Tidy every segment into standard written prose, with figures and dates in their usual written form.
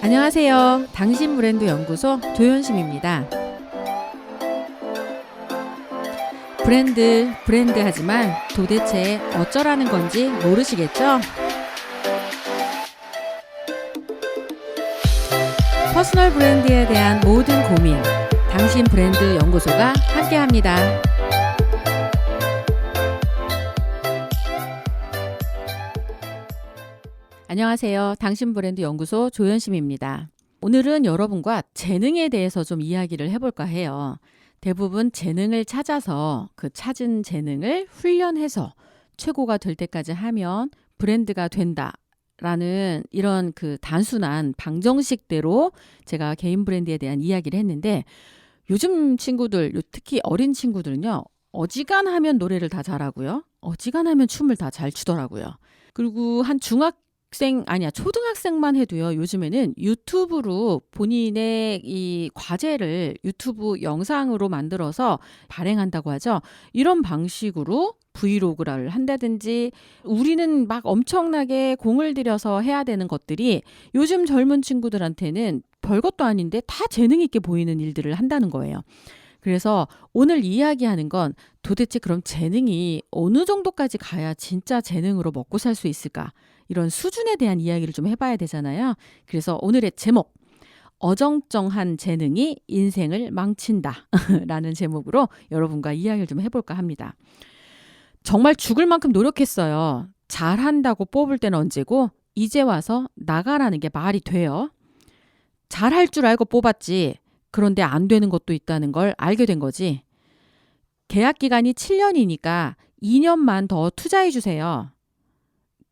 안녕하세요. 당신 브랜드 연구소 조연심입니다. 브랜드 하지만 도대체 어쩌라는 건지 모르시겠죠? 퍼스널 브랜드에 대한 모든 고민, 당신 브랜드 연구소가 함께합니다. 안녕하세요. 당신 브랜드 연구소 조연심입니다. 오늘은 여러분과 재능에 대해서 좀 이야기를 해볼까 해요. 대부분 재능을 찾아서 그 찾은 재능을 훈련해서 최고가 될 때까지 하면 브랜드가 된다라는 이런 그 단순한 방정식대로 제가 개인 브랜드에 대한 이야기를 했는데, 요즘 친구들, 특히 어린 친구들은요, 어지간하면 노래를 다 잘하고요, 어지간하면 춤을 다 잘 추더라고요. 그리고 한 초등학생만 해도요, 요즘에는 유튜브로 본인의 이 과제를 유튜브 영상으로 만들어서 발행한다고 하죠. 이런 방식으로 브이로그를 한다든지, 우리는 막 엄청나게 공을 들여서 해야 되는 것들이 요즘 젊은 친구들한테는 별것도 아닌데 다 재능 있게 보이는 일들을 한다는 거예요. 그래서 오늘 이야기하는 건 도대체 그럼 재능이 어느 정도까지 가야 진짜 재능으로 먹고 살 수 있을까? 이런 수준에 대한 이야기를 좀 해봐야 되잖아요. 그래서 오늘의 제목, 어정쩡한 재능이 인생을 망친다 라는 제목으로 여러분과 이야기를 좀 해볼까 합니다. 정말 죽을 만큼 노력했어요. 잘한다고 뽑을 때는 언제고 이제 와서 나가라는 게 말이 돼요? 잘할 줄 알고 뽑았지. 그런데 안 되는 것도 있다는 걸 알게 된 거지. 계약 기간이 7년이니까 2년만 더 투자해 주세요.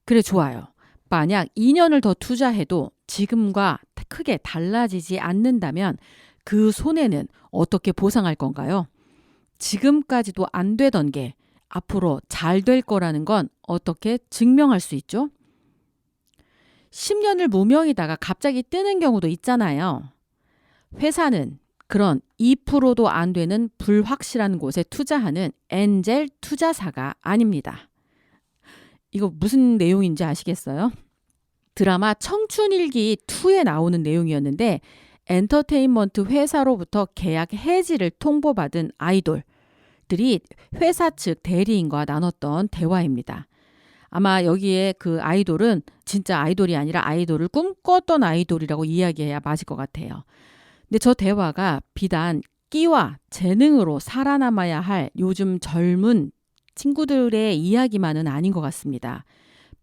그래, 좋아요. 만약 2년을 더 투자해도 지금과 크게 달라지지 않는다면 그 손해는 어떻게 보상할 건가요? 지금까지도 안 되던 게 앞으로 잘 될 거라는 건 어떻게 증명할 수 있죠? 10년을 무명이다가 갑자기 뜨는 경우도 있잖아요. 회사는 그런 2%도 안 되는 불확실한 곳에 투자하는 엔젤 투자사가 아닙니다. 이거 무슨 내용인지 아시겠어요? 드라마 청춘일기 2에 나오는 내용이었는데, 엔터테인먼트 회사로부터 계약 해지를 통보받은 아이돌들이 회사 측 대리인과 나눴던 대화입니다. 아마 여기에 그 아이돌은 진짜 아이돌이 아니라 아이돌을 꿈꿨던 아이돌이라고 이야기해야 맞을 것 같아요. 근데 저 대화가 비단 끼와 재능으로 살아남아야 할 요즘 젊은 친구들의 이야기만은 아닌 것 같습니다.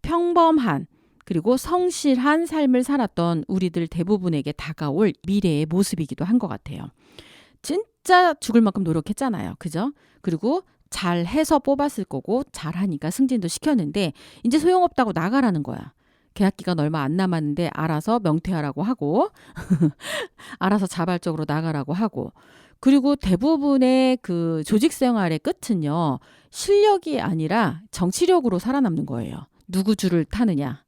평범한 그리고 성실한 삶을 살았던 우리들 대부분에게 다가올 미래의 모습이기도 한 것 같아요. 진짜 죽을 만큼 노력했잖아요. 그죠? 그리고 잘해서 뽑았을 거고 잘하니까 승진도 시켰는데 이제 소용없다고 나가라는 거야. 계약 기간 얼마 안 남았는데 알아서 명퇴하라고 하고 알아서 자발적으로 나가라고 하고, 그리고 대부분의 그 조직 생활의 끝은요, 실력이 아니라 정치력으로 살아남는 거예요. 누구 줄을 타느냐.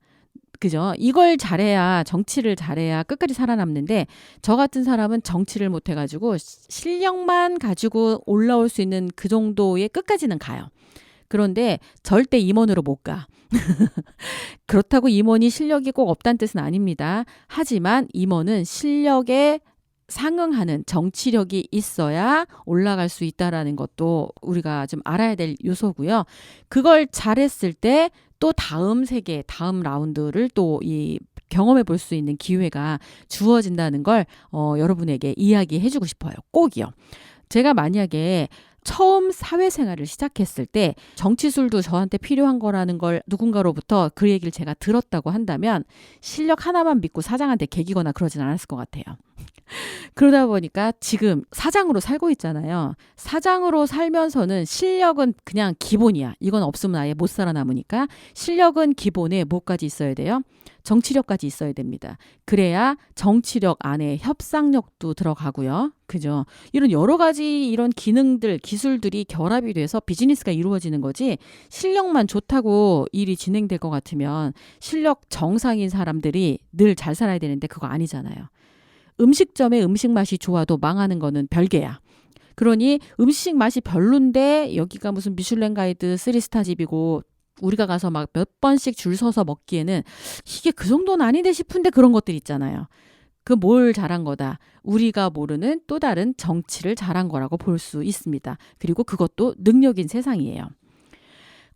그죠? 이걸 잘해야, 정치를 잘해야 끝까지 살아남는데, 저 같은 사람은 정치를 못 해가지고 실력만 가지고 올라올 수 있는 그 정도의 끝까지는 가요. 그런데 절대 임원으로 못 가. 그렇다고 임원이 실력이 꼭 없다는 뜻은 아닙니다. 하지만 임원은 실력에 상응하는 정치력이 있어야 올라갈 수 있다라는 것도 우리가 좀 알아야 될 요소고요. 그걸 잘했을 때 또 다음 세계, 다음 라운드를 또 경험해 볼 수 있는 기회가 주어진다는 걸 여러분에게 이야기해주고 싶어요. 꼭이요. 제가 만약에 처음 사회생활을 시작했을 때 정치술도 저한테 필요한 거라는 걸 누군가로부터 그 얘기를 제가 들었다고 한다면 실력 하나만 믿고 사장한테 개기거나 그러진 않았을 것 같아요. 그러다 보니까 지금 사장으로 살고 있잖아요. 사장으로 살면서는 실력은 그냥 기본이야. 이건 없으면 아예 못 살아남으니까 실력은 기본에 뭐까지 있어야 돼요? 정치력까지 있어야 됩니다. 그래야 정치력 안에 협상력도 들어가고요. 그죠? 이런 여러 가지 이런 기능들, 기술들이 결합이 돼서 비즈니스가 이루어지는 거지, 실력만 좋다고 일이 진행될 것 같으면 실력 정상인 사람들이 늘 잘 살아야 되는데 그거 아니잖아요. 음식점의 음식 맛이 좋아도 망하는 거는 별개야. 그러니 음식 맛이 별론데 여기가 무슨 미슐랭 가이드 3스타 집이고 우리가 가서 막 몇 번씩 줄 서서 먹기에는 이게 그 정도는 아닌데 싶은데 그런 것들 있잖아요. 그 뭘 잘한 거다. 우리가 모르는 또 다른 정치를 잘한 거라고 볼 수 있습니다. 그리고 그것도 능력인 세상이에요.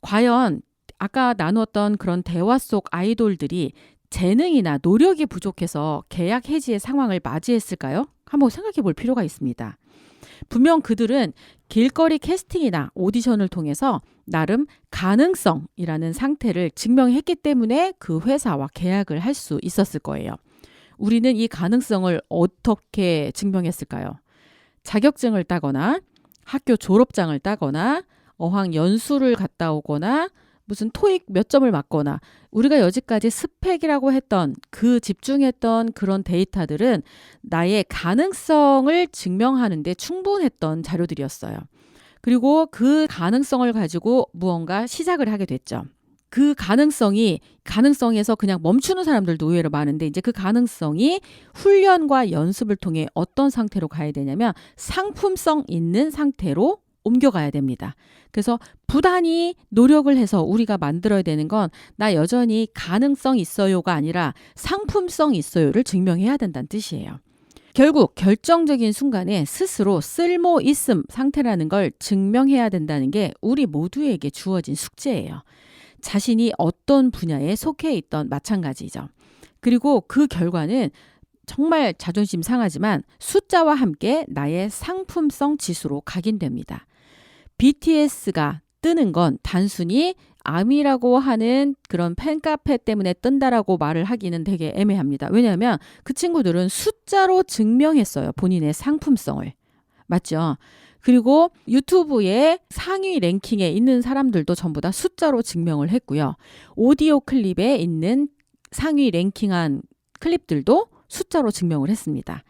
과연 아까 나누었던 그런 대화 속 아이돌들이 재능이나 노력이 부족해서 계약 해지의 상황을 맞이했을까요? 한번 생각해 볼 필요가 있습니다. 분명 그들은 길거리 캐스팅이나 오디션을 통해서 나름 가능성이라는 상태를 증명했기 때문에 그 회사와 계약을 할 수 있었을 거예요. 우리는 이 가능성을 어떻게 증명했을까요? 자격증을 따거나 학교 졸업장을 따거나 어학 연수를 갔다 오거나 무슨 토익 몇 점을 맞거나 우리가 여지까지 스펙이라고 했던 그 집중했던 그런 데이터들은 나의 가능성을 증명하는 데 충분했던 자료들이었어요. 그리고 그 가능성을 가지고 무언가 시작을 하게 됐죠. 그 가능성에서 그냥 멈추는 사람들도 의외로 많은데 이제 그 가능성이 훈련과 연습을 통해 어떤 상태로 가야 되냐면 상품성 있는 상태로 옮겨가야 됩니다. 그래서 부단히 노력을 해서 우리가 만들어야 되는 건 나 여전히 가능성 있어요가 아니라 상품성 있어요를 증명해야 된다는 뜻이에요. 결국 결정적인 순간에 스스로 쓸모 있음 상태라는 걸 증명해야 된다는 게 우리 모두에게 주어진 숙제예요. 자신이 어떤 분야에 속해 있던 마찬가지죠. 그리고 그 결과는 정말 자존심 상하지만 숫자와 함께 나의 상품성 지수로 각인됩니다. BTS가 뜨는 건 단순히 아미라고 하는 그런 팬카페 때문에 뜬다라고 말을 하기는 되게 애매합니다. 왜냐하면 그 친구들은 숫자로 증명했어요. 본인의 상품성을. 맞죠? 그리고 유튜브의 상위 랭킹에 있는 사람들도 전부 다 숫자로 증명을 했고요. 오디오 클립에 있는 상위 랭킹한 클립들도 숫자로 증명을 했습니다.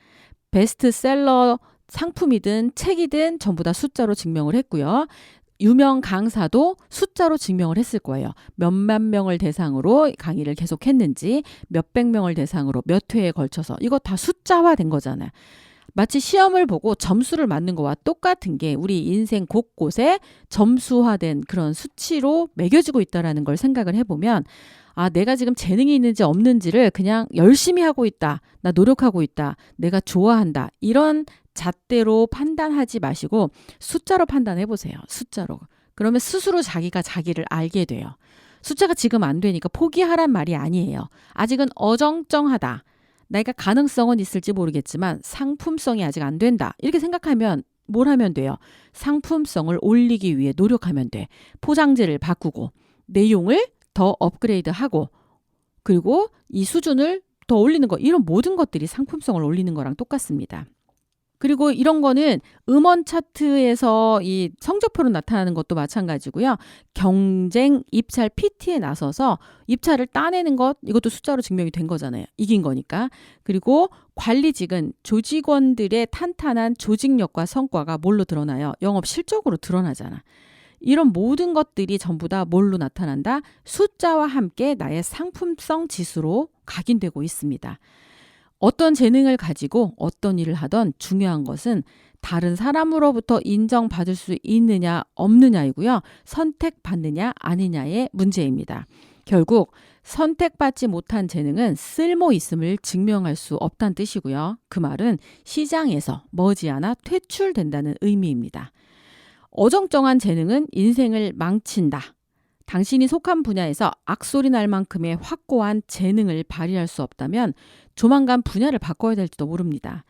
베스트셀러 상품이든 책이든 전부 다 숫자로 증명을 했고요. 유명 강사도 숫자로 증명을 했을 거예요. 몇만 명을 대상으로 강의를 계속했는지 몇백 명을 대상으로 몇 회에 걸쳐서 이거 다 숫자화된 거잖아요. 마치 시험을 보고 점수를 맞는 거와 똑같은 게 우리 인생 곳곳에 점수화된 그런 수치로 매겨지고 있다는 걸 생각을 해보면 아, 내가 지금 재능이 있는지 없는지를 그냥 열심히 하고 있다. 나 노력하고 있다. 내가 좋아한다. 이런 잣대로 판단하지 마시고 숫자로 판단해 보세요. 숫자로. 그러면 스스로 자기가 자기를 알게 돼요. 숫자가 지금 안 되니까 포기하란 말이 아니에요. 아직은 어정쩡하다. 내가 가능성은 있을지 모르겠지만 상품성이 아직 안 된다. 이렇게 생각하면 뭘 하면 돼요? 상품성을 올리기 위해 노력하면 돼. 포장재를 바꾸고 내용을 더 업그레이드하고 그리고 이 수준을 더 올리는 거. 이런 모든 것들이 상품성을 올리는 거랑 똑같습니다. 그리고 이런 거는 음원 차트에서 이 성적표로 나타나는 것도 마찬가지고요. 경쟁 입찰 PT에 나서서 입찰을 따내는 것 이것도 숫자로 증명이 된 거잖아요. 이긴 거니까. 그리고 관리직은 조직원들의 탄탄한 조직력과 성과가 뭘로 드러나요? 영업 실적으로 드러나잖아. 이런 모든 것들이 전부 다 뭘로 나타난다? 숫자와 함께 나의 상품성 지수로 각인되고 있습니다. 어떤 재능을 가지고 어떤 일을 하던 중요한 것은 다른 사람으로부터 인정받을 수 있느냐 없느냐이고요. 선택받느냐 아니냐의 문제입니다. 결국 선택받지 못한 재능은 쓸모 있음을 증명할 수 없다는 뜻이고요. 그 말은 시장에서 머지않아 퇴출된다는 의미입니다. 어정쩡한 재능은 인생을 망친다. 당신이 속한 분야에서 악소리 날 만큼의 확고한 재능을 발휘할 수 없다면 조만간 분야를 바꿔야 될지도 모릅니다.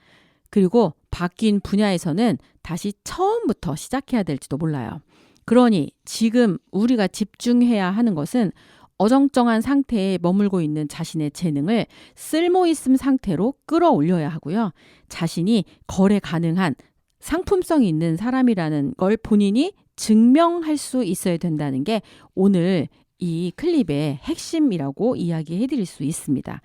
그리고 바뀐 분야에서는 다시 처음부터 시작해야 될지도 몰라요. 그러니 지금 우리가 집중해야 하는 것은 어정쩡한 상태에 머물고 있는 자신의 재능을 쓸모있음 상태로 끌어올려야 하고요. 자신이 거래 가능한 상품성이 있는 사람이라는 걸 본인이 증명할 수 있어야 된다는 게 오늘 이 클립의 핵심이라고 이야기해 드릴 수 있습니다.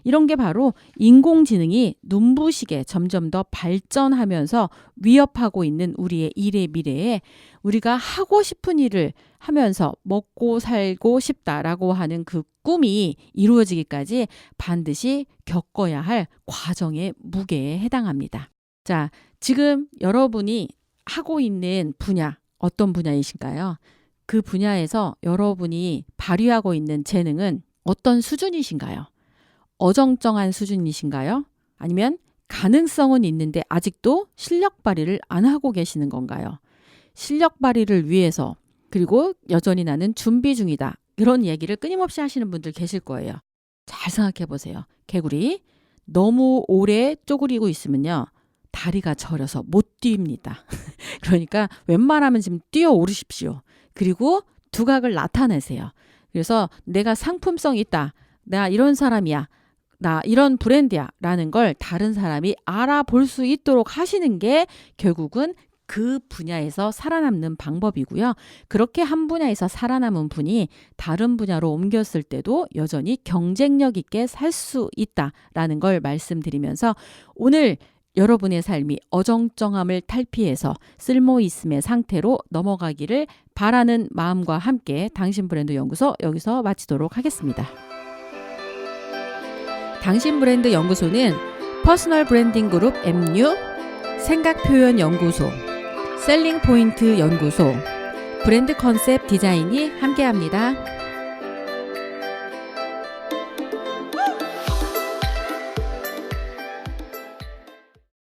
이런 게 바로 인공지능이 눈부시게 점점 더 발전하면서 위협하고 있는 우리의 일의 미래에 우리가 하고 싶은 일을 하면서 먹고 살고 싶다라고 하는 그 꿈이 이루어지기까지 반드시 겪어야 할 과정의 무게에 해당합니다. 자, 지금 여러분이 하고 있는 분야 어떤 분야이신가요? 그 분야에서 여러분이 발휘하고 있는 재능은 어떤 수준이신가요? 어정쩡한 수준이신가요? 아니면 가능성은 있는데 아직도 실력 발휘를 안 하고 계시는 건가요? 실력 발휘를 위해서 그리고 여전히 나는 준비 중이다. 이런 얘기를 끊임없이 하시는 분들 계실 거예요. 잘 생각해 보세요. 개구리 너무 오래 쪼그리고 있으면요. 다리가 저려서 못 뛰입니다. 그러니까 웬만하면 지금 뛰어 오르십시오. 그리고 두각을 나타내세요. 그래서 내가 상품성 있다. 나 이런 사람이야. 나 이런 브랜드야. 라는 걸 다른 사람이 알아볼 수 있도록 하시는 게 결국은 그 분야에서 살아남는 방법이고요. 그렇게 한 분야에서 살아남은 분이 다른 분야로 옮겼을 때도 여전히 경쟁력 있게 살 수 있다라는 걸 말씀드리면서 오늘 여러분의 삶이 어정쩡함을 탈피해서 쓸모있음의 상태로 넘어가기를 바라는 마음과 함께 당신 브랜드 연구소 여기서 마치도록 하겠습니다. 당신 브랜드 연구소는 퍼스널 브랜딩 그룹 MU, 생각표현 연구소, 셀링 포인트 연구소, 브랜드 컨셉 디자인이 함께합니다.